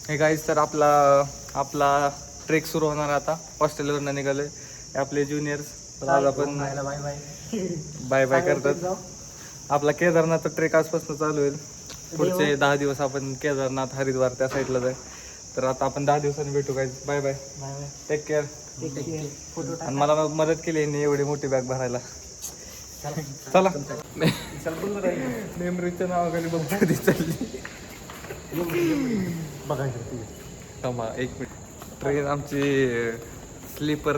हे गाईज तर आपला आपला ट्रेक सुरू होणार आहे आता. हॉस्टेलवरनं निघालोय. आपले ज्युनियर्स तर आज आपण बाय बाय करतात. आपला केदारनाथचा ट्रेक आजपासून चालू होईल. पुढचे 10 दिवस आपण केदारनाथ हरिद्वार त्या साईडला जाय. तर आता आपण 10 दिवसांनी भेटू guys. Bye bye. Take care. आणि मला मदत केली यांनी एवढी मोठी बॅग भरायला. चला मेमरीच्या नावाखाली बघ कधी चालली बघायचं. एक मिनिट. ट्रेन आमची स्लीपर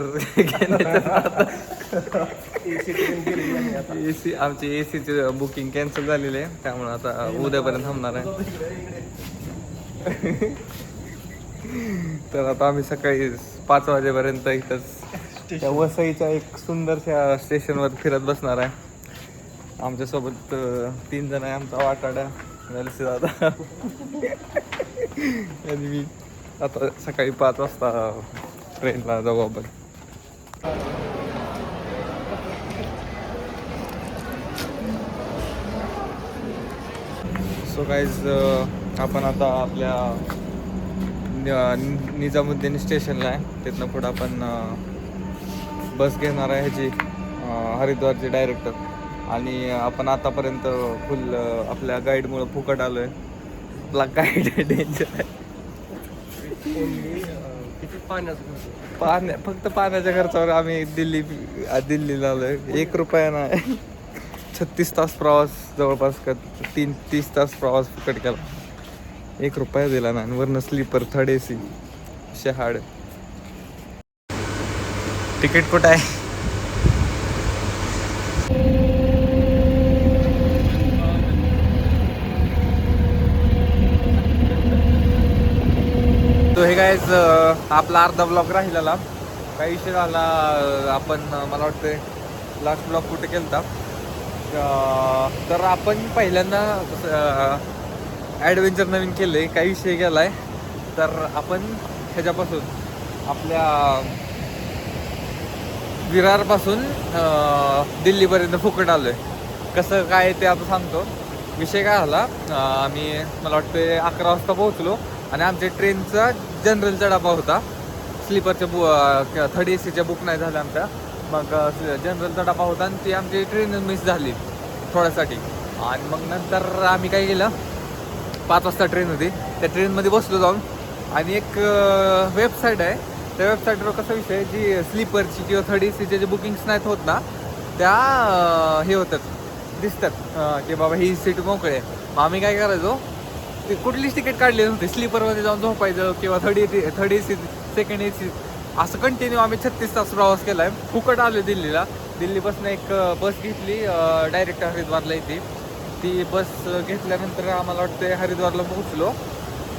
एसी आमची एसीची बुकिंग कॅन्सल झालेली आहे. त्यामुळे आता उद्यापर्यंत थांबणार आहे. तर आता आम्ही सकाळी 5 वाजेपर्यंत इथंच त्या वसईच्या एक सुंदरशा स्टेशनवर फिरत बसणार आहे. आमच्यासोबत 3 जण आहे. आमचा वाटाडा वेलसी दादा आणि मी. आता सकाळी 5 वाजता ट्रेनला जाऊ आपण. सो गाईज आपण आता आपल्या निजामुद्दीन स्टेशनला आहे. तिथनं पुढं आपण बस घेणार आहे ह्याची हरिद्वारची डायरेक्ट. आणि आपण आतापर्यंत फुल आपल्या गाईडमुळं फुकट आलो आहे. आपला गाईड डेंजर आहे. फक्त पाण्याच्या खर्चावर आम्ही दिल्लीला आलो आहे. 1 रुपया नाही. 36 तास प्रवास जवळपास 30 तास प्रवास फुकट केला. 1 रुपया दिला नाही. वरनं sleeper 3rd AC Shahad. Ticket कुठं आहे? तो हे गायच आपला अर्धा ब्लॉक राहिलेला. काही विषय झाला. आपण मला वाटतं लास्ट ब्लॉक कुठे केलता. तर आपण पहिल्यांदा ॲडव्हेंचर नवीन केलं आहे. काही विषय गेला आहे. तर आपण ह्याच्यापासून आपल्या विरारपासून दिल्लीपर्यंत फुकट आलो आहे. कसं काय ते आता सांगतो. विषय काय झाला. आम्ही मला वाटतं 11 वाजता पोहोचलो. आणि आमच्या ट्रेनचा जनरलचा डबा होता. स्लीपरच्या 3rd ACच्या बुक नाही झाल्या आमच्या. मग जनरलचा डबा होता आणि ती आमची ट्रेन मिस झाली थोड्यासाठी. आणि मग नंतर आम्ही काय केलं. 5 वाजता ट्रेन होती. त्या ट्रेनमध्ये बसलो जाऊन. आणि एक वेबसाईट आहे. त्या वेबसाईटवर कसा विषय जी स्लीपरची किंवा 3rd ACचे जे बुकिंग्स नाहीत होत ना त्या हे होतात दिसतात की बाबा ही सीट मोकळे आहे. मग आम्ही काय करायचो. ते कुठलीच तिकीट काढली नव्हती. स्लीपरमध्ये जाऊन झोपायचं किंवा 3rd AC 2nd AC असं कंटिन्यू आम्ही 36 तास प्रवास केला आहे. फुकट आलो दिल्लीला. दिल्लीपासून एक बस घेतली डायरेक्ट हरिद्वारला येते. ती बस घेतल्यानंतर आम्हाला वाटते हरिद्वारला पोहोचलो.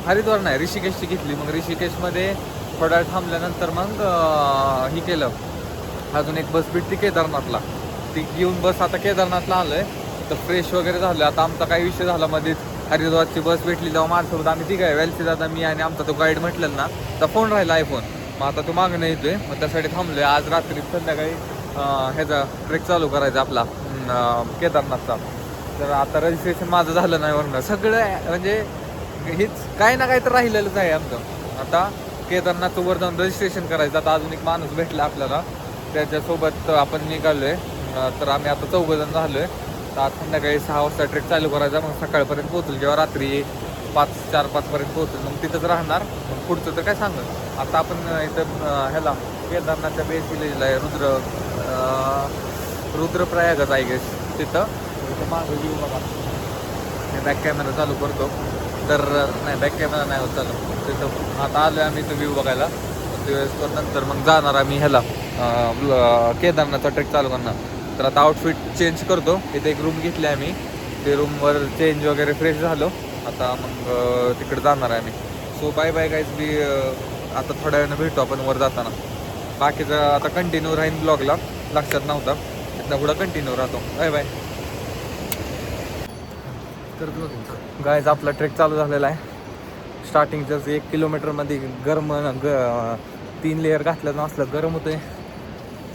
हरिद्वार नाही ऋषिकेशची घेतली. मग ऋषिकेशमध्ये थोडा वेळ थांबल्यानंतर मग ही केलं. अजून एक बस भेटली केदारनाथला. ती घेऊन बस आता केदारनाथला आलो आहे. तर फ्रेश वगैरे झालं. आता आमचा काही विषय झाला मध्येच. हरिद्वारची बस भेटली तेव्हा माझ्यासोबत आम्ही ती काय वेलसी दादा मी आणि आमचा तो गाईड म्हटलं ना तर फोन राहिला iPhone. मग आता तो मागणं येतोय. मग त्यासाठी थांबलोय. आज रात्री संध्याकाळी ह्याचा ट्रेक चालू करायचा आपला केदारनाथचा. तर आता रजिस्ट्रेशन माझं झालं नाही. वरनं सगळं म्हणजे हेच काही ना काही तर राहिलेलंच आहे आमचं. आता केदारनाथचं वर जाऊन रजिस्ट्रेशन करायचं. आता अजून एक माणूस भेटला आपल्याला. त्याच्यासोबत आपण निघालो आहे. तर आम्ही आता 4 जण झालो आहे. तर आज संध्याकाळी 6 वाजता ट्रेक चालू करायचा. मग सकाळपर्यंत पोहोचल किंवा रात्री 4-5 पर्यंत पोहोचल. मग तिथंच राहणार. मग पुढचं तर काय सांगत. आता आपण इथं ह्याला केदारनाथच्या बेस विलेजला आहे. रुद्रप्रयागच आय गेस. तिथं मागं व्ह्यू बघा. मी बॅक कॅमेरा चालू करतो. तर नाही बॅक कॅमेरा नाही होत चालू. तिथं आता आलो आहे आम्ही इथं व्ह्यू बघायला. दिवसभर नंतर मग जाणार आम्ही ह्याला केदारनाथचा ट्रेक चालू करणार. तर आता आउटफिट चेंज करतो. इथे एक रूम घेतली आम्ही. ते रूमवर चेंज वगैरे फ्रेश झालो. आता मग तिकडे जाणार आहे आम्ही. So bye bye guys. मी आता थोड्या वेळानं भेटतो आपण वर जाताना. बाकीचं आता कंटिन्यू राहीन ब्लॉगला. लक्षात नव्हता. तिथनं पुढं कंटिन्यू राहतो. Bye bye. तर गाईज आपला ट्रेक चालू झालेला आहे. स्टार्टिंगच्याच 1 किलोमीटरमध्ये गरम 3 लेअर घातल्यानं असलं गरम होतं आहे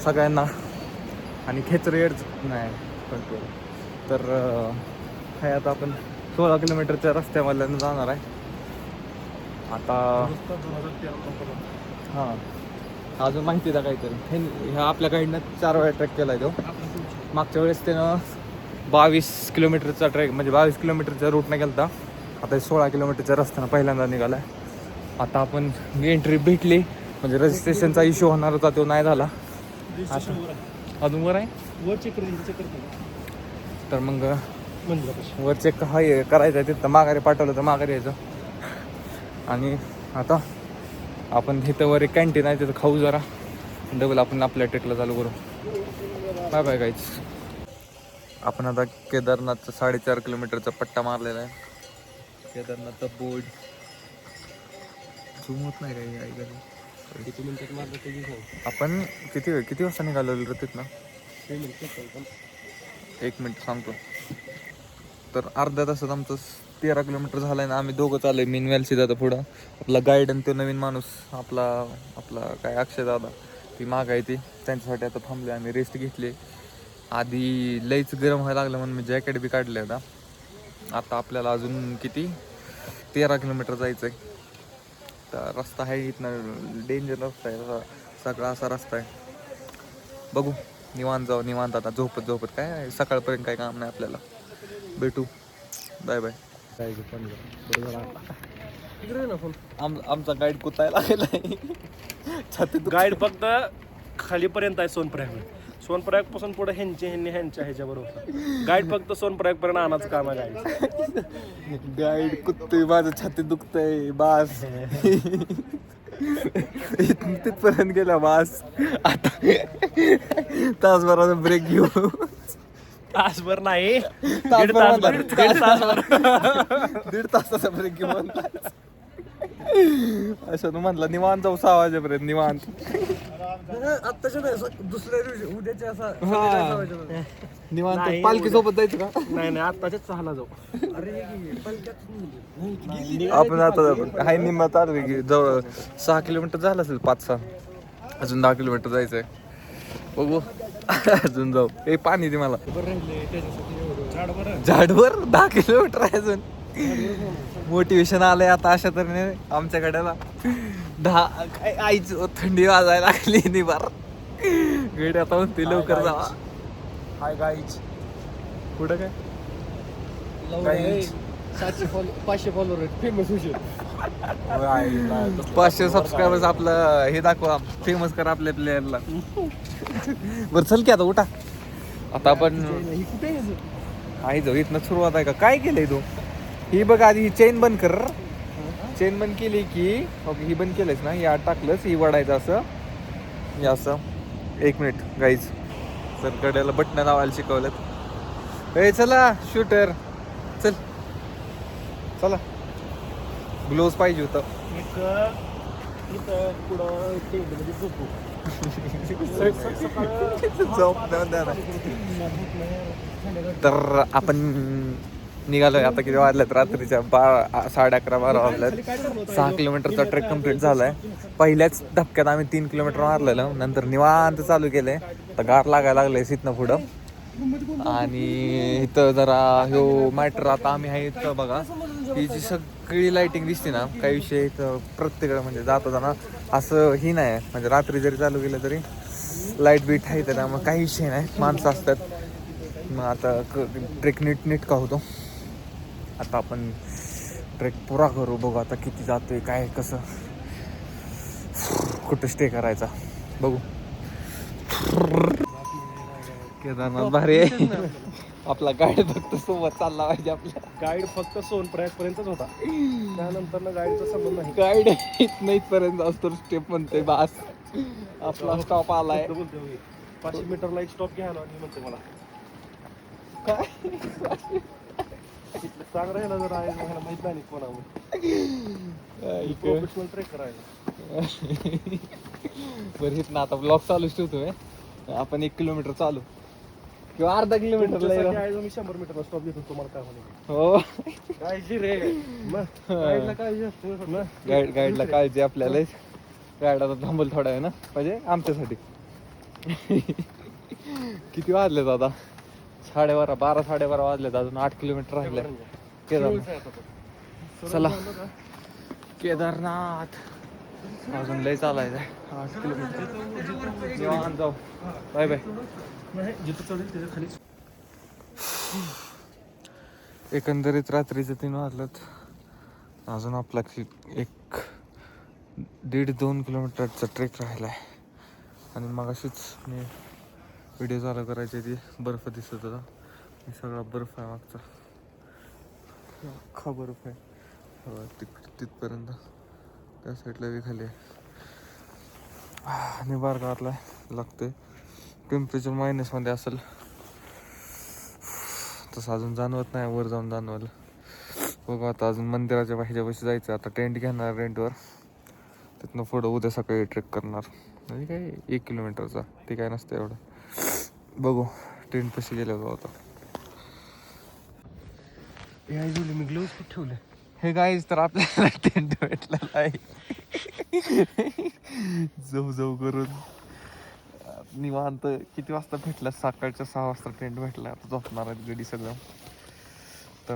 सगळ्यांना. आणि खेचरेड नाही कंट्रोल. तर हे आता आपण 16 किलोमीटरच्या रस्त्यामधल्यानं जाणार आहे. आता हां अजून माहिती आहे काहीतरी ह्या आपल्या गाईडनं 4 वेळा ट्रेक केला आहे तो. मागच्या वेळेस त्यानं 22 किलोमीटरचा ट्रेक म्हणजे 22 किलोमीटरच्या रूटने गेला होता. आता 16 किलोमीटरच्या रस्त्यानं पहिल्यांदा निघाला आहे. आता आपण एंट्री भेटली म्हणजे रजिस्ट्रेशनचा इश्यू होणार होता तो नाही झाला. अजून वर आहे तर मग वर चेक हाय करायचं आहे तिथं माघारी पाठवलं तर माघारी यायचं. आणि आता आपण इथं वर एक कॅन्टीन आहे तिथं खाऊ जरा डबल आपण आपल्या ट्रेकला चालू करू. Bye bye guys. आपण आता केदारनाथचा 4.5 किलोमीटरचा पट्टा मारलेला आहे. केदारनाथचा बोर्ड झूम होत नाही काही ऐकायला. आपण किती वाजता निघालो रे तिथनं? 1 मिनिट सांगतो. तर अर्ध्या तासात आमचं 13 किलोमीटर झालं आहे ना. आम्ही दोघं चालू आहे. मीनवेल सिद्धा तर पुढं आपला गाईड आणि तो नवीन माणूस आपला काय अक्षय दादा ती माग आहे ती त्यांच्यासाठी आता थांबले. आम्ही रेस्ट घेतली. आधी लईच गरम व्हायला लागलं म्हणून मी जॅकेट बी काढले होता. आता आपल्याला अजून किती 13 किलोमीटर जायचं आहे. तर रस्ता आहे इथनं डेंजर रस्ता आहे. सगळा असा रस्ता आहे. बघू निवांत जाऊ निवांत. आता झोपत काय सकाळपर्यंत काय काम नाही आपल्याला. भेटू बाय बाय. आमचा गाईड कुतायला लागलाय. गाईड फक्त खालीपर्यंत आहे सोनप्रयाग पासून पुढे ह्यांच्या ह्याच्याबरोबर गाईड फक्त सोनप्रयाग पर्यंत आणायचं काम आहे गाईड. गाईड कुत्तोय माझं छाती दुखतंय बास. तिथपर्यंत गेला बास. आता तासभराचा ब्रेक घेऊ. तासभर नाही दीड तासाचा ब्रेक घेऊ म्हणतात. असं तू म्हणला निवांत जाऊ 6 वाजेपर्यंत निवांत. आत्ताच्या दुसऱ्या दिवशी उद्याच्या निवांत पालखी सोबत जायचं का? नाही आत्ताच्याच 6ला जाऊ. आपण आता हाय निम्मा चालू की जवळ 6 किलोमीटर झालं असेल 5-6. अजून 10 किलोमीटर जायचंय. बघू अजून जाऊ. हे पाणी दे मला. झाडवर 10 किलोमीटर आहे अजून. मोटिवेशन आलंय आता अशा तऱ्हेने आमच्या गड्याला. 10 काय आईच थंडी वाजायला लागली निबार. गडी आता म्हणते लवकर जावा. Hi guys. कुठं काय 500 फॉलोअर फेमस होशील. 500 सबस्क्रायबर्स आपलं हे दाखवा फेमस करा आपल्या प्लेयरला. बरं चल की आता उठा. आता आपण कुठे आई जाऊ. इथनं सुरुवात आहे का काय केलंय तू? ही बघ आधी ही चेन बंद कर. चेन बंद केली की ओके ही बंद केलंयस ना. या टाकलंस ही वडायचं असं हे असं. 1 मिनिट गाईज. तर गड्याला बटणं लावायला शिकवलं. ए चला शूटर चल चला. ग्लोव्ज पाहिजे होतं. तर आपण निघालोय आता. किती वाजल्यात रात्रीच्या 11:30-12 वाजल्यात. 6 किलोमीटरचा ट्रेक कम्प्लीट झालाय. पहिल्याच धक्क्यात आम्ही 3 किलोमीटर मारलेलं. नंतर निवांत चालू केलंय. तर गार लागायला लागलंय इथनं पुढं. आणि इथं जरा ह्यो मॅटर आता आम्ही आहे इथं बघा. ही जी सगळी लाइटिंग दिसते ना काही विषय इथं प्रत्येक म्हणजे जाता जाणं असं ही नाही. म्हणजे रात्री जरी चालू केलं तरी लाईट बीट आहे त्यामुळे काही विषय नाही. माणसं असतात. मग आता ट्रेक नीट का होतो. आता आपण ट्रेक पुरा करू. बघू आता किती जातोय काय कसं कुठं स्टे करायचा बघू. केदारनाथ भारी आहे. आपला गाईड फक्त सोबत चालला पाहिजे. आपल्या गाईड फक्त सोनप्रयाग पर्यंतच होता. त्यानंतर गाईडचा संबंध नाही. गाईड इथपर्यंत असतो स्टेप म्हणते बास. आपला स्टॉप आलाय. 500 मीटरला एक स्टॉप घ्यायला म्हणते मला काय चांगलं आहे ना. जर आहे मला माहित नाही कोणामुळे प्रोफेशनल ट्रेक करायला. बरं इथं आता ब्लॉग चालूच ठेवतोय. आपण 1 किलोमीटर चालू किंवा अर्धा किलोमीटर. मी 100 मीटरला स्टॉप घेतो. तुम्हाला काय म्हणे हो काळजी रे. गाईडला काळजी असते. गाईडला काळजी आपल्याला. गाईड आता थांबल थोडा आहे ना म्हणजे आमच्यासाठी. किती वाजलेत आता? 12:30 वाजलेत. अजून 8 किलोमीटर राहिले. चला केदारनाथ अजून लय चालायचं आहे 8 किलोमीटर निवांत जाऊ बाय बाय. एकंदरीत रात्रीचं 3 वाजलं अजून आपला एक 1.5-2 किलोमीटरचा ट्रेक राहिला आहे. आणि मग अशीच मी व्हिडिओ चालू करायची ती बर्फ दिसत होता. हे सगळा बर्फ आहे मागचा अख्खा बर्फ आहे तिथपर्यंत त्या साईडला बी खाली आहे. आणि बारगावातला लागते टेम्परेचर मायनसमध्ये असेल तसं अजून जाणवत नाही. वर जाऊन जाणवलं बघू. आता अजून मंदिराच्या बाहेरच्या जायचं. आता टेंट घेणार रेंटवर तिथनं पुढं उद्या सकाळी ट्रेक करणार. म्हणजे काय 1 किलोमीटरचा ते काय नसतं एवढं. बघू टेंट पशी गेल्या जाऊ. आता मी ग्लोव्स कुठे ठेवले? हे गाईज तर आपल्याला टेंट भेटलेला आहे. जाऊ करून निवांत. किती वाजता भेटला? सकाळच्या 6 वाजता टेंट भेटला. आता झोपणार आहेत गडी सगळं. तर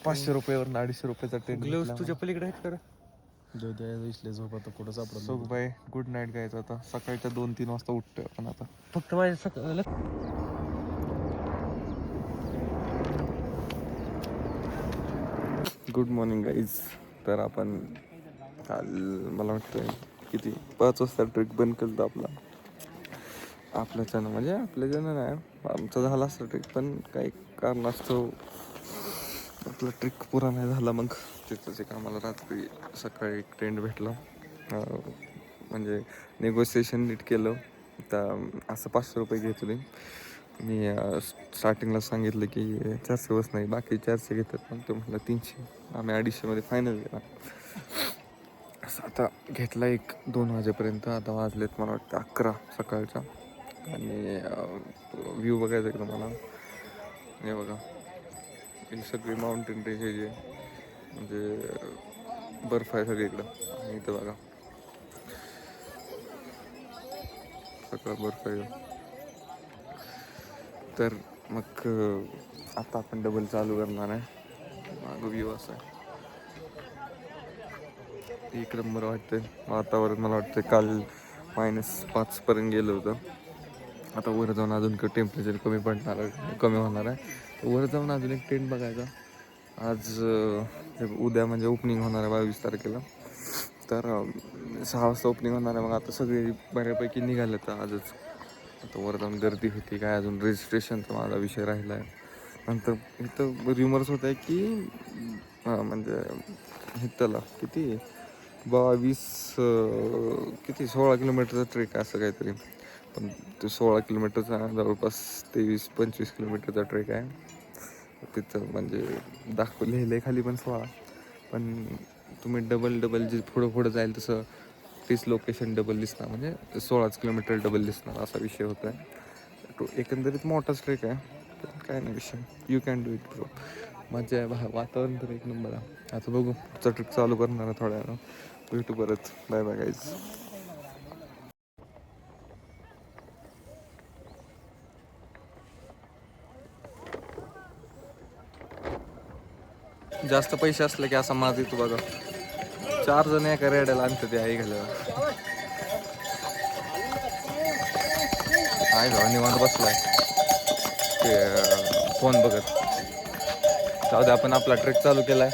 500 रुपयावर 250 रुपयाचा टेंट. ग्लोव्स तुझ्या पलीकडे आहेत का? झोप आता पुढं सापडत. सो बाय गुड नाईट गायचं. आता सकाळच्या 2-3 वाजता उठतोय आपण आता. फक्त माझ्या गुड मॉर्निंग गाईज. तर आपण काल मला वाटतं किती 5 वाजता ट्रेक बंद केलं आपल्याच्यानं. म्हणजे आपल्याच्यानं नाही, आमचा झाला असता ट्रेक पण काही कारणास्तव आपला ट्रेक पुरा नाही झाला. मग तिथंच एक आम्हाला रात्री सकाळी एक टेंट भेटला. म्हणजे नेगोसिएशन नीट केलं तर असं 500 रुपये घेत होते. मी स्टार्टिंगला सांगितलं की 400 बस नाही, बाकी 400 घेतात. पण तो म्हटलं 300. आम्ही 250मध्ये फायनल केला. असं आता घेतला 1-2 वाजेपर्यंत. आता वाजलेत मला वाटतं 11 सकाळचा. आणि व्ह्यू बघायचा एकदम मला. हे बघा ही सगळी माउंटेन रेंज आहे, म्हणजे बर्फ आहे सगळीकडं. आणि इथं बघा सगळं बर्फ आहे. तर मग आता आपण डबल चालू करणार आहे. मागं व्ह्यू असा आहे. एक नंबर वाटतंय वातावरण. मला वाटतं काल -5 पर्यंत गेलं होतं. आता वर जाऊन अजून टेम्परेचर कमी होणार आहे. वर जाऊन अजून एक टेंट बघायचा. आज उद्या म्हणजे ओपनिंग होणार आहे 22 तारखेला. तर 6 वाजता ओपनिंग होणार आहे. मग आता सगळे बऱ्यापैकी निघाले तर आजच. आता वर जाऊन गर्दी होती काय, अजून रजिस्ट्रेशनचा माझा विषय राहिला आहे. नंतर इथं रिमर्स होत आहे की म्हणजे इथला किती 16 किलोमीटरचा ट्रेक आहे असं काहीतरी. पण तो 16 किलोमीटरचा जवळपास 23-25 किलोमीटरचा ट्रेक आहे. तिथं म्हणजे लिहिलं आहे खाली पण 16. पण तुम्ही डबल जे पुढं जाईल तसं 30 लोकेशन डबल दिसणार. म्हणजे 16 किलोमीटर डबल दिसणार असा विषय होता आहे. तो एकंदरीत मोठाच ट्रेक आहे. काय नाही विषय, you can do it bro. मजा आहे. वातावरण तर एक नंबर आहे. आता बघू पुढचा ट्रेक चालू करणार आहे थोड्या वेळा. भेटू परत. Bye bye guys. जास्त पैसे असले की असा माज येतो बघा. 4 जण एका रेड्याला आणतं ते आई घालायला. आहे भाऊ निवांत बसलाय ते फोन बघत. जाऊ दे आपण आपला ट्रेक चालू केलाय.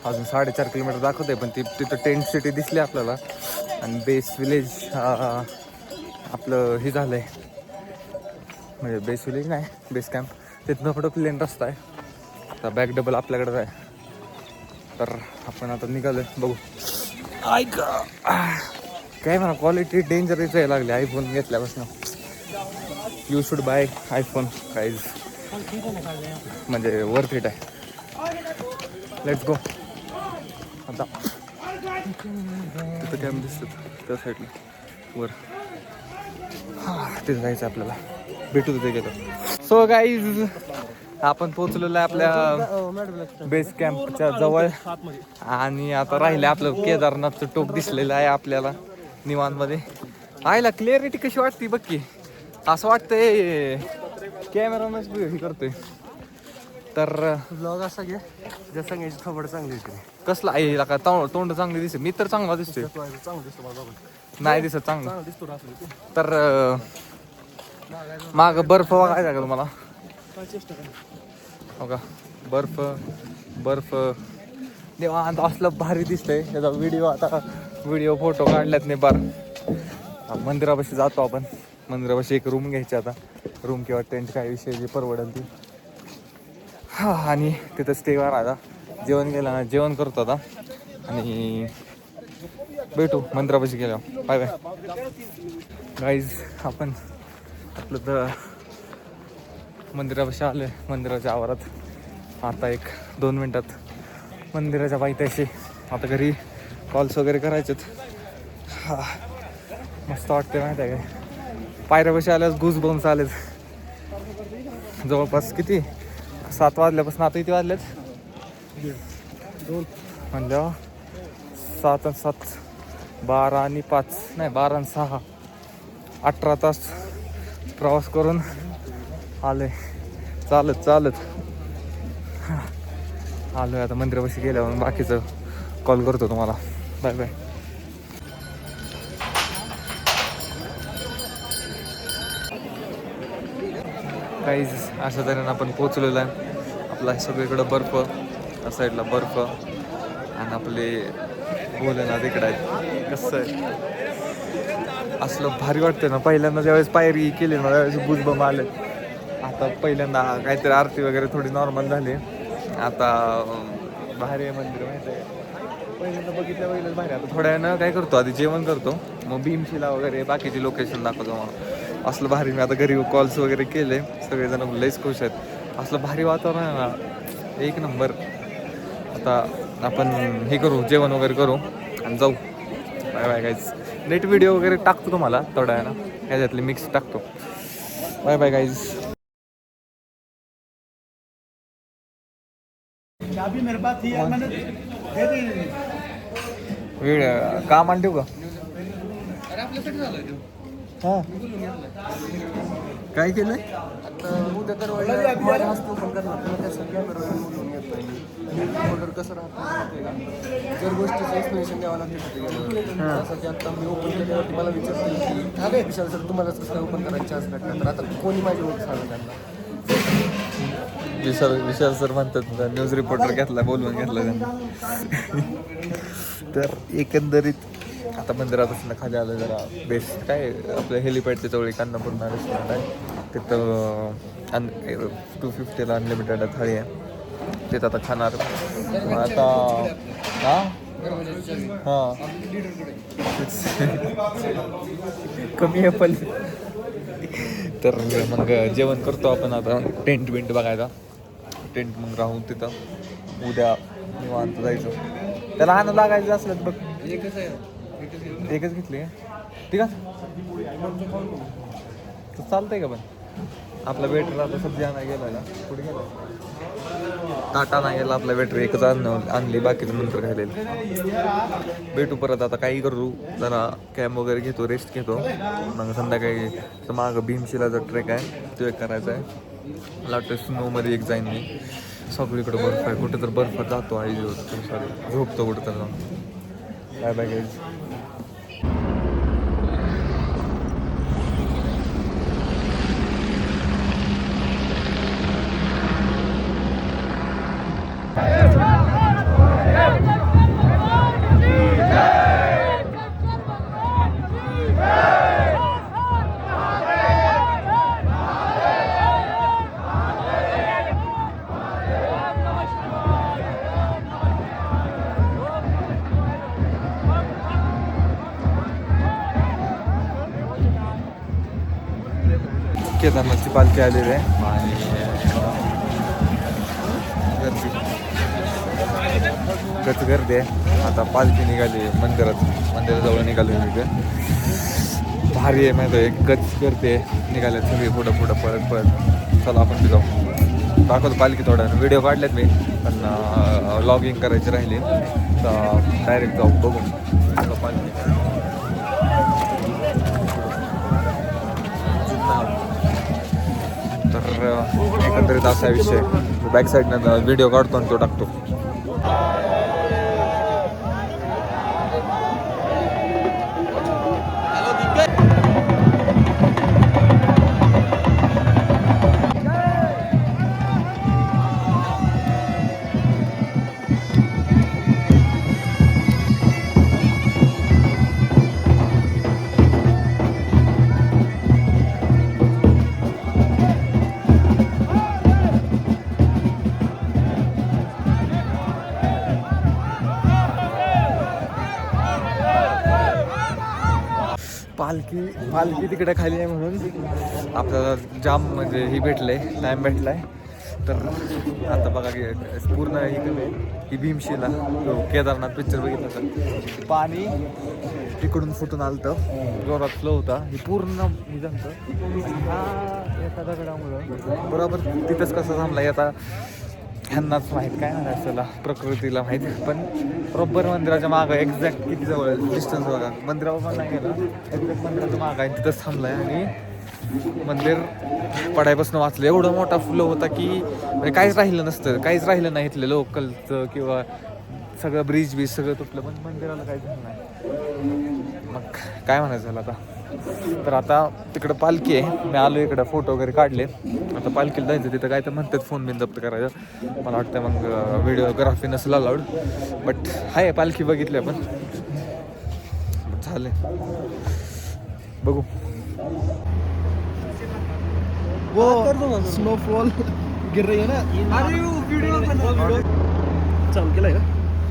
अजून 4.5 किलोमीटर दाखवते. पण तिथं टेंट सिटी दिसली आपल्याला. आणि बेस विलेज आपलं हे झालंय. म्हणजे बेस विलेज नाही, बेस कॅम्प. तिथनं पुढं प्लेन रस्ता आहे. आता बॅक डबल आपल्याकडे आहे. तर आपण आता निघालोय. बघू ऐका काय म्हणा, क्वालिटी डेंजरच आहे लागली आयफोन घेतल्यापासून. यू शुड बाय आयफोन काहीच, म्हणजे वर्थ इट आहे. Let's go. आता तिथं कॅम्प दिसतात त्या साईडला वर. तिथं जायचं आपल्याला. भेटू तिथे गेलं. सो गाईज आपण पोहोचलेलो आहे आपल्या बेस कॅम्पच्या जवळ. आणि आता राहिलं आपलं केदारनाथचं टोक दिसलेलं आहे आपल्याला निवांतमध्ये. आयला क्लिअरिटी कशी वाटते बघ की. असं वाटतंय कॅमेरानंच हे करतोय. तर ब्लॉग असा घे ज्या सांगायची थोबड चांगली होती कसला आहे का तोंड चांगली दिसते मी तर चांगला दिसतोय चांगलं दिसतो मला बघा नाही दिसत चांगलं चांगला दिसतो राहतो तर माग बर्फ बघायचा का तुम्हाला काय चेष्टा काय हो का बर्फ निवांत असलं भारी दिसतंय त्याचा व्हिडिओ फोटो काढल्यात नाही बार मंदिरापाशी जातो आपण मंदिरापाशी एक रूम घ्यायची आता रूम किंवा टेंट काय विषय जे परवडेल ती हा आणि तिथं स्टे करायचा जेवण केलं ना जेवण करतो आता आणि भेटू मंदिरापाशी गेल्यावर बाय बाय गाईज आपण आपलं तर मंदिरापाशी आलो आहे मंदिराच्या आवारात आता 1-2 मिनटात मंदिराच्या पायथ्याशी आता घरी कॉल्स वगैरे करायचेत हा मस्त वाटते माहिती आहे काय पायऱ्यापाशी आल्यास गुज बम्स आलेत जवळपास किती 7 वाजल्यापासून आता किती वाजलेत 2 म्हणलं 7 आणि 7 12 आणि 5 नाही 12 आणि 6 18 तास प्रवास करून आलोय चालत आलोय आता मंदिरापाशी गेल्यावर बाकीचं कॉल करतो तुम्हाला बाय बाय काहीच अशा तऱ्हेनं आपण पोचलेलो आहे आपला सगळीकडं बर्फ त्या साईडला बर्फ आणि आपले भोलेनाथ इकडं आहेत कसं आहे असलं भारी वाटतं ना पहिल्यांदा ज्यावेळेस पायरी केली ना त्यावेळेस गुजबम आले आता पहिल्यांदा काहीतरी आरती वगैरे थोडी नॉर्मल झाली आता भारी आहे मंदिर माहिती आहे पहिल्यांदा बघितलं भारी आता थोड्या वेळानं काय करतो आधी जेवण करतो मग भीमशिला वगैरे बाकीची लोकेशन दाखवतो मग असलं भारी मी आता घरी कॉल्स वगैरे केले सगळेजण लईच खुश आहेत असलं भारी वातावरण आहे ना 1 नंबर आता आपण हे करू जेवण वगैरे करू आणि जाऊ bye bye guys net video वगैरे टाकतो तुम्हाला थोड्या वेळानं ह्याच्यातले मिक्स टाकतो बाय बाय गाईज काम आण ठेवू का हा काय केलंय उद्या तर माझ्या हस्ते ओपन करणार त्याला त्या कॅमेरा बोलून घेत नाही ऑर्डर कसं राहतं जर गोष्टीचं एक्सप्लेनेशन द्यावं लागते त्यासाठी आता मी ओपन केल्यावरती मला विचारतील की विशाल सर तुम्हाला कसं ओपन करायची चान्स भेटणार तर आता कोणी माझी ओळख सांगेल त्यांना विशाल सर म्हणतात न्यूज रिपोर्टर घेतला बोलवून घेतला त्यांना तर एकंदरीत आता मंदिरापासून खाली आलं जरा बेस्ट काय आपलं हेलिपॅडच्या जवळ एक अन्नपूर्णा रेस्टॉरंट आहे तिथं 250ला अनलिमिटेड थाळी आहे तिथं आता खाणार आता हां कमी आहे पण तर मग जेवण करतो आपण आता टेंट बघायचा टेंट मग राहून तिथं उद्या निवांत जायचं त्याला आणून लागायचं असलं बघ एकच घेतली ठीक आहे तर चालतंय का पण आपला वेटर आता सब्जी आणायला गेला का कुठे गेला टाटा नाही गेला आपला वेटर एकच आणली बाकीचं नंतर खायला भेटू परत आता काही करू जरा कॅम्प वगैरे घेतो रेस्ट घेतो मग संध्याकाळी मागं भीमशिलाचा ट्रेक आहे तो एक करायचा आहे मला वाटतं स्नोमध्ये एक जाईन मी सगळीकडं बर्फ आहे कुठं तर बर्फ जातो आई सॉरी झोपतो कुठं तर जाऊन बाय बाय गाईज केदारनाथची पालखी आलेली आहे आणि गर्दी आहे आता पालखी निघाली मंदिराजवळ निघाली तिथे भारी आहे माहिती आहे गच गर्दी निघाले सगळी पुढं पळत चला आपण बी जाऊ दाखवतो पालखी थोड्या व्हिडिओ काढलेत मी पण लॉगिंग करायची राहिली तर डायरेक्ट जाऊ बघून पालखी तर एकंदरीत असा विषय बॅक साईडनं व्हिडिओ काढतो आणि तो टाकतो. पालखी तिकडे खाली आहे म्हणून आपल्याला जाम म्हणजे ही भेटलंय, टाईम भेटलाय. तर आता बघा की पूर्ण इकडे ही भीमशिला केदारनाथ पिक्चर बघितलं तर पाणी तिकडून फुटून आलं तर जोरात फ्लो होता. ही पूर्ण ही जमतं हा एका दगडामुळं बरोबर तिथंच कसं थांबला आता ह्यांनाच माहीत, काय म्हणायचं त्याला, प्रकृतीला माहीत. पण प्रॉपर मंदिराच्या मागं एक्झॅक्ट किती जवळ डिस्टन्स बघा, मंदिरावर पण नाही गेला, एक्झॅक्ट मंदिराच्या मागं आहे तिथंच थांबलाय. आणि मंदिर पडायपासून वाचलं. एवढा मोठा फ्लो होता की म्हणजे काहीच राहिलं नसतं, काहीच राहिलं नाही इथलं लोकलचं किंवा सगळं ब्रिज सगळं तुटलं, पण मंदिराला काहीच झालं नाही. मग काय म्हणायचं झालं आता. तर आता तिकडं पालखी आहे, मी आलो इकडं फोटो वगैरे काढले. आता पालखीला जायचं, तिथं काय तर म्हणतात फोन बिन जप्त करायचं. मला वाटतं मग व्हिडिओग्राफी नसेल अलाउड, बट आहे पालखी बघितली आपण, झाले बघू. वो स्नोफॉल गिर रही है ना. अरे वो वीडियो चालू केलाय का?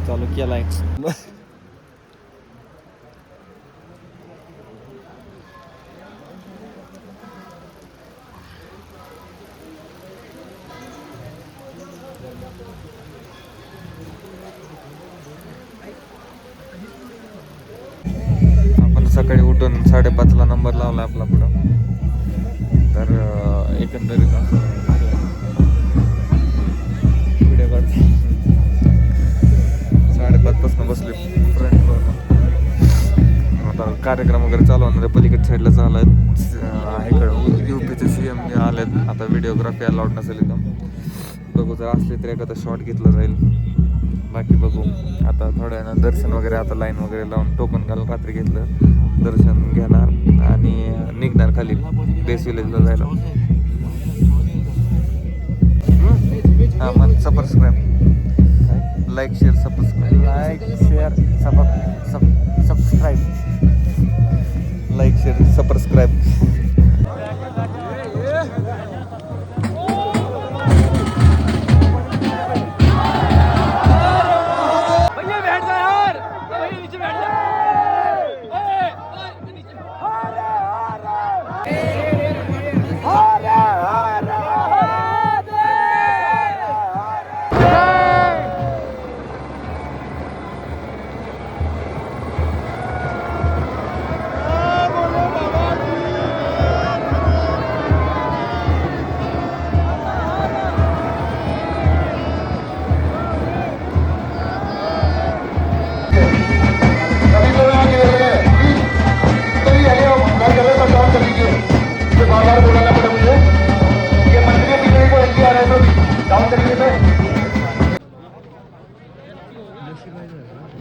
चालू केलाय. आपण सकाळी उठून 5:30ला नंबर लावला आपला पुढं. तर एकंदरीत व्हिडिओ काढतो. 5:30पासून बसले फ्रंटवर. आता कार्यक्रम वगैरे चालू होणार आहे. पलीकडच्या साईडला चालू आहेत, इकडं UPचे CM आलेत. आता व्हिडिओग्राफी अलाउड नसेल इथं. बघू, जर असले तर एखादा शॉट घेतला जाईल. बाकी बघू आता थोड्या वेळानं दर्शन वगैरे, आता लाईन वगैरे लावून टोकन घालून रात्री घेतलं, दर्शन घेणार आणि निघणार खाली बेस विलेजला जायला. हां मग subscribe, like share subscribe, like share subscribe.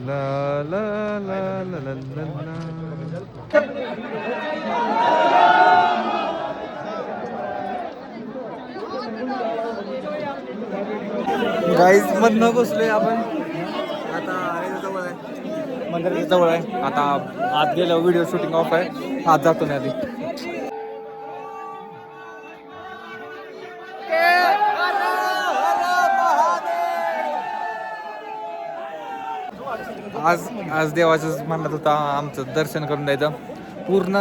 La la la la la la la. Guys मधनं बसलोय आपण. आता जवळ आहे, मंदिराच्या जवळ आहे. आता आत गेल्यावर व्हिडिओ शूटिंग ऑफ आहे. आत जातो नाही आधी. आज देवाचंच म्हणत होता आमचं दर्शन करून द्यायचं. पूर्ण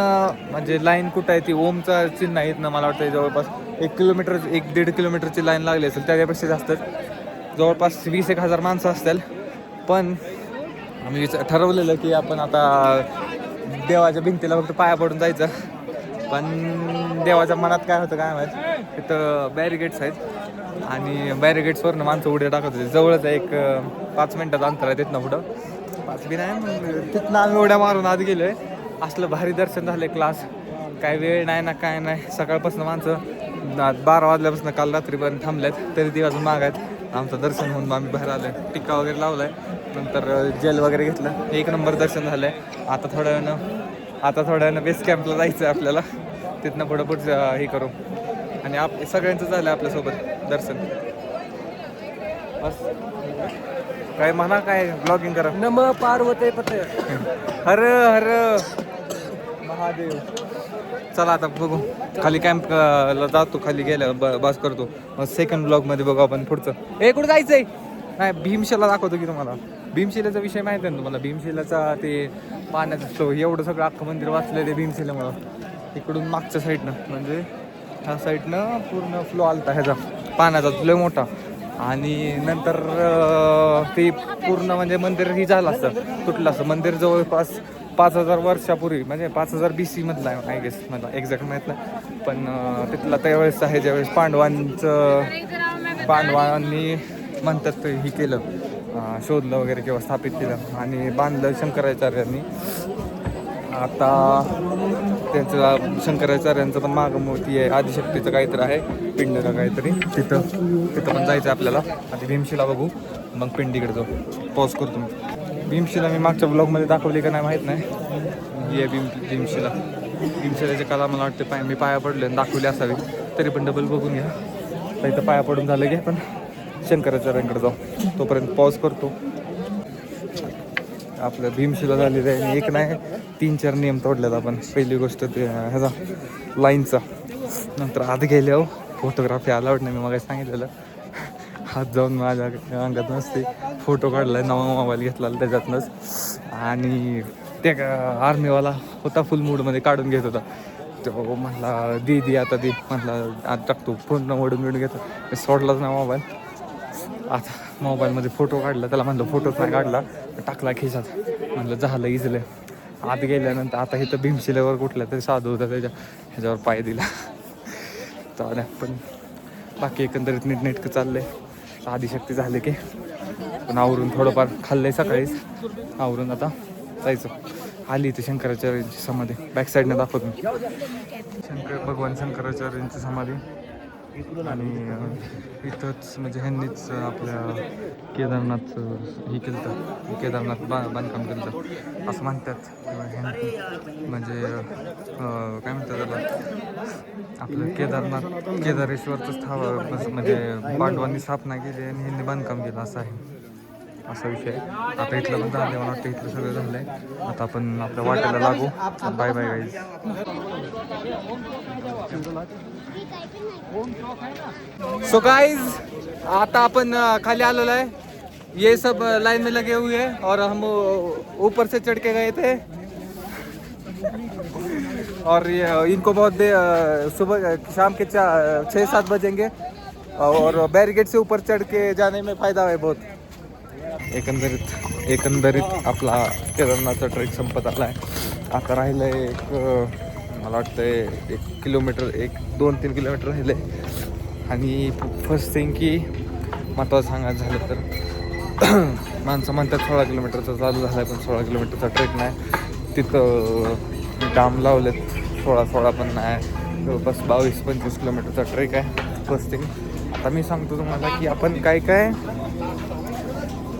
म्हणजे लाईन कुठं आहे ती ओमचा चिन्ह आहेत ना, मला वाटतं जवळपास 1-1.5 किलोमीटरची लाईन लागली असेल, त्याच्यापेक्षा जास्त जवळपास 20,000 माणसं असतील. पण आम्ही ठरवलेलं की आपण आता देवाच्या भिंतीला फक्त पाया पडून जायचं. पण देवाच्या मनात काय होतं काय माहीत, तिथं बॅरिगेट्स आहेत आणि बॅरिगेट्सवरनं माणसं उड्या टाकत होते. जवळच आहे, एक 5 मिनिटाचं अंतर आहे तिथनं पुढं. 5 बी नाही, तिथनं आम्ही उड्या मारून आत गेलो आहे. असलं भारी दर्शन झालं. क्लास काय वेळ नाही ना काय नाही, सकाळपासून माणसं 12 वाजल्यापासून काल रात्रीपर्यंत थांबल्यात, तरी ती अजून मागायत. आमचं दर्शन होऊन आम्ही बाहेर आलो आहे, टिक्का वगैरे लावला आहे, नंतर जेल वगैरे घेतलं, 1 नंबर दर्शन झालं आहे. आता थोड्या वेळानं बेस कॅम्पला जायचं आहे आपल्याला, तिथनं पुढं हे करू. आणि सगळ्यांचं झालं आहे आपल्यासोबत दर्शन. बस काय म्हणा, काय ब्लॉगिंग करा. नम पार्वते पते हर हर महादेव. चला आता बघू, खाली कॅम्पला जातो, खाली गेल्यावर बस करतो. मग सेकंड ब्लॉगमध्ये बघू आपण पुढचं. कुठं जायचंय? नाही, भीमशिला दाखवतो की तुम्हाला. भीमशिलाचा विषय माहिती आहे ना तुम्हाला? भीमशिलाचा ते पाण्याचा फ्लो, एवढं सगळं अख्खं मंदिर वाचलं ते भीमशिलामुळं. इकडून मागच्या साईडनं, म्हणजे ह्या साईडनं पूर्ण फ्लो आलता ह्याचा पाण्याचा, लय मोठा. आणि नंतर ते पूर्ण म्हणजे मंदिर ही झालं असतं, तुटलं असतं. मंदिर जवळपास 5000 वर्षापूर्वी, म्हणजे 5000 BC मधला आहे आय गेस, मला एक्झॅक्ट माहीत नाही. पण तिथला त्यावेळेस आहे, ज्यावेळेस पांडवांनी म्हणतात ही केलं, शोधलं वगैरे किंवा स्थापित केलं आणि बांधलं शंकराचार्यांनी. आता त्यांचं शंकराचार्यांचं पण मागं मूर्ती आहे, आदिशक्तीचं काहीतरी आहे, पिंड का काहीतरी. तिथं पण जायचं आपल्याला. आधी भीमशिला बघू, मग पिंडीकडे जाऊ. पॉज करतो मी. भीमशिला मी मागच्या ब्लॉगमध्ये दाखवली का नाही माहीत नाही. ही आहे भीमशिलाच्या कला मला वाटते मी पाया पडले आणि दाखवली असावी, तरी पण डबल बघून घ्या. तर इथं पाया पडून झालं की पण शंकराचार्यांकडे जाऊ. तोपर्यंत पॉज करतो. आपलं भीमशिला झालेलं आहे आणि 1 नाही 3-4 नियम तोडलेत आपण. पहिली गोष्ट ते ह्याचा लाईनचा. नंतर आत गेल्यावर फोटोग्राफी अलाउड नाही, मी मग सांगितलेलं. हात जाऊन माझ्या अंगात नसते. फोटो काढलाय, नवा मोबाईल घेतला त्याच्यातनंच. आणि त्या आर्मीवाला होता फुल मूडमध्ये, काढून घेत होता. तो म्हणला दे आता दे, म्हणला आज टाकतो. पूर्ण ओढून घेतो, सोडलाच ना मोबाईल. आता मोबाईलमध्ये फोटो काढला, त्याला म्हणलं फोटोच नाही काढला, टाकला खिशात. म्हणलं झालं इजलं. आत गेल्यानंतर आता इथं भीमशिलेवर कुठल्या तरी साधू होता, ह्याच्यावर पाय दिला. तर पण बाकी एकंदरीत नीटनेटकं चाललंय. आदिशक्ती झाले की पण आवरून थोडंफार खाल्लंय सकाळीच, आवरून आता जायचं. आली इथे शंकराचार्यांची समाधी, बॅक साईडने दाखवतो मी. भगवान शंकराचार्यांची समाधी. आणि इथंच म्हणजे ह्यांनीच आपल्या केदारनाथ हे केलं होतं, केदारनाथ बांधकाम केलं होतं असं म्हणतात. किंवा ह्यांनी म्हणजे काय म्हणतात त्याला, आपलं केदारेश्वरचं म्हणजे पांडवांनी स्थापना केली आणि ह्यांनी बांधकाम केलं, असं आहे, असा विषय आहे. आता इथलं पण झालं, मला वाटतं इथलं सगळं झालं आहे. आता आपण आपल्या वाटेला लागू. Bye bye guys. So guys, आता अपन खाली आलेला है. ये सब लाइन में लगे हुए हैं और हम ऊपर से चढ़ के गए थे. और ये इनको बहुत सुबह शाम के 6-7 बजेंगे और बैरिकेड से ऊपर चढ़ के जाने में फ़ायदा है बहुत. एकंदरीत आपला केदारनाथचा ट्रेक संपत आला आहे. आता राहिलं आहे मला वाटतं 1 किलोमीटर, 2-3 किलोमीटर राहिले. आणि फर्स्ट थिंग की महत्त्वाचं सांगायचं झालं तर माणसं म्हणतात 16 किलोमीटरचा चालू झाला आहे, पण 16 किलोमीटरचा ट्रेक नाही. तिथं डाम लावलेत 16 पण नाही, जवळपास 22-25 किलोमीटरचा ट्रेक आहे. फर्स्ट थिंग आता मी सांगतो तुम्हाला की आपण काय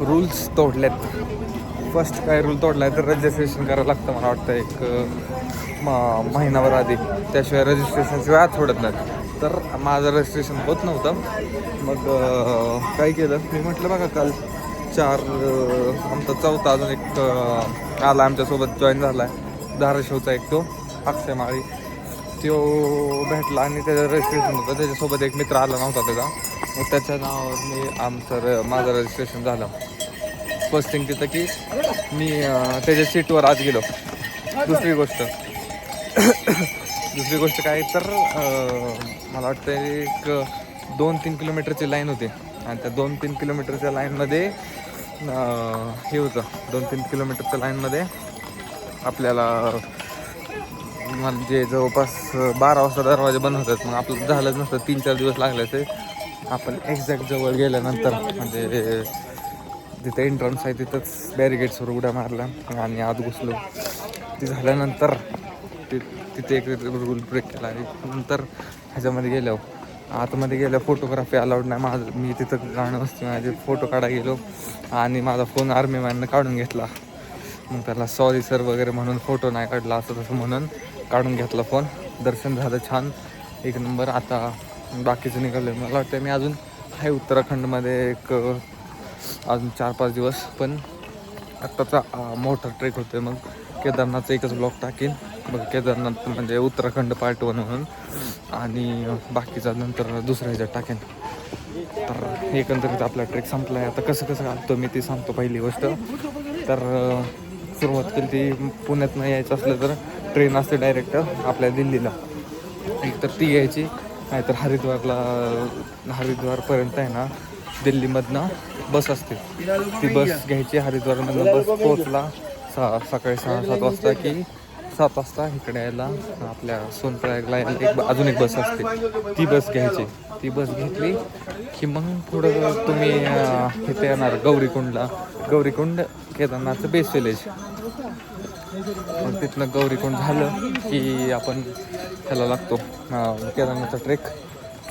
रूल्स तोडलेत. फर्स्ट काय रूल तोडला आहे तर रजिस्ट्रेशन करायला लागतं मला वाटतं एक महिनाभर आधी, त्याशिवाय रजिस्ट्रेशनशिवाय आत सोडत नाही. तर माझं रजिस्ट्रेशन होत नव्हतं. मग काय केलं मी, म्हटलं बघा काल आमचा चौथा अजून एक आला आमच्यासोबत जॉईन झाला आहे, धाराशिवचा एक, तो अक्षय माळी, तो भेटला आणि त्याचं रजिस्ट्रेशन होतं. त्याच्यासोबत एक मित्र आला नव्हता त्याचा, मग त्याच्या नावाने माझं रजिस्ट्रेशन झालं. फर्स्ट थिंग तिथं की मी त्याच्या सीटवर आज गेलो. दुसरी गोष्ट काय तर मला वाटतं एक 2-3 किलोमीटरची लाईन होती आणि त्या 2-3 किलोमीटरच्या लाईनमध्ये हे होतं. 2-3 किलोमीटरच्या लाईनमध्ये आपल्याला म्हणजे जवळपास 12 वाजता दरवाजे बंद होतात. मग आपलं झालंच नसतं, 3-4 दिवस लागले ते. आपण एक्झॅक्ट जवळ गेल्यानंतर म्हणजे जिथं एंट्रन्स आहे तिथंच बॅरिकेड्सवर उड्या मारल्या आणि आत घुसलो. ते झाल्यानंतर ते तिथे एक रूल ब्रेक केला आणि नंतर ह्याच्यामध्ये गेलो आतमध्ये गेलो फोटोग्राफी अलाउड नाही माझं मी तिथं गाणं असते माझे फोटो काढायला गेलो आणि माझा फोन आर्मी मॅननं काढून घेतला मग त्याला सॉरी सर वगैरे म्हणून फोटो नाही काढला असं तसं म्हणून काढून घेतला फोन दर्शन झालं छान एक नंबर आता बाकीचं निघालं मला वाटतं मी अजून आहे उत्तराखंडमध्ये एक अजून 4-5 दिवस पण आत्ताचा मोठा ट्रेक होतो मग केदारनाथचा एकच ब्लॉग टाकेन मग केदारनाथ म्हणजे उत्तराखंड पार्ट 1 म्हणून आणि बाकीचा नंतर दुसऱ्या ह्याच्यात टाकेन तर एकंदरीत आपला ट्रेक संपला आहे आता कसं कसं घालतो मी ती सांगतो पहिली गोष्ट तर सुरुवात केली ती पुण्यातनं यायचं असलं तर ट्रेन असते डायरेक्ट आपल्या दिल्लीला एक तर ती घ्यायची नाहीतर हरिद्वारपर्यंत आहे ना दिल्लीमधनं बस असते ती बस घ्यायची हरिद्वारमधनं बस पोहोचला सकाळी 6-7 वाजता की 7 वाजता इकडे यायला आपल्या सोनप्रयागला यायला अजून एक बस असते ती बस घ्यायची ती बस घेतली की मग पुढं तुम्ही इथे येणार गौरीकुंड केदारनाथचं बेस विलेज मग तिथनं गौरीकुंड झालं की आपण त्याला लागतो केदारनाथचा ट्रेक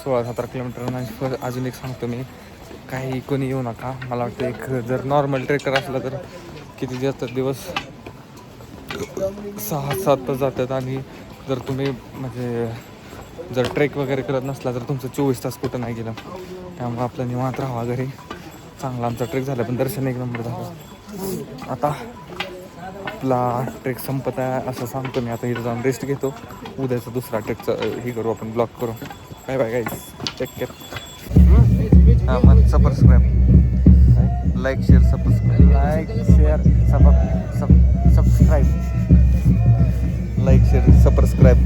16-17 किलोमीटर अजून एक सांगतो मी काही कोणी येऊ नका मला वाटतं एक जर नॉर्मल ट्रेकर असला तर किती दिवस 6-7 तास जातात आणि जर तुम्ही म्हणजे जर ट्रेक वगैरे करत नसला तर तुमचं 24 तास कुठं नाही गेलं त्यामुळे आपलं निवांत राहावा घरी चांगला आमचा ट्रेक झाला पण दर्शन एक नंबर झालं आता आपला ट्रेक संपत आहे असं सांगतो मी आता इथं जाऊन रेस्ट घेतो उद्याचा दुसरा ट्रेकचं हे करू आपण ब्लॉक करू बाय बाय गाईस टेक केअर हां मग subscribe like share subscribe like share subscribe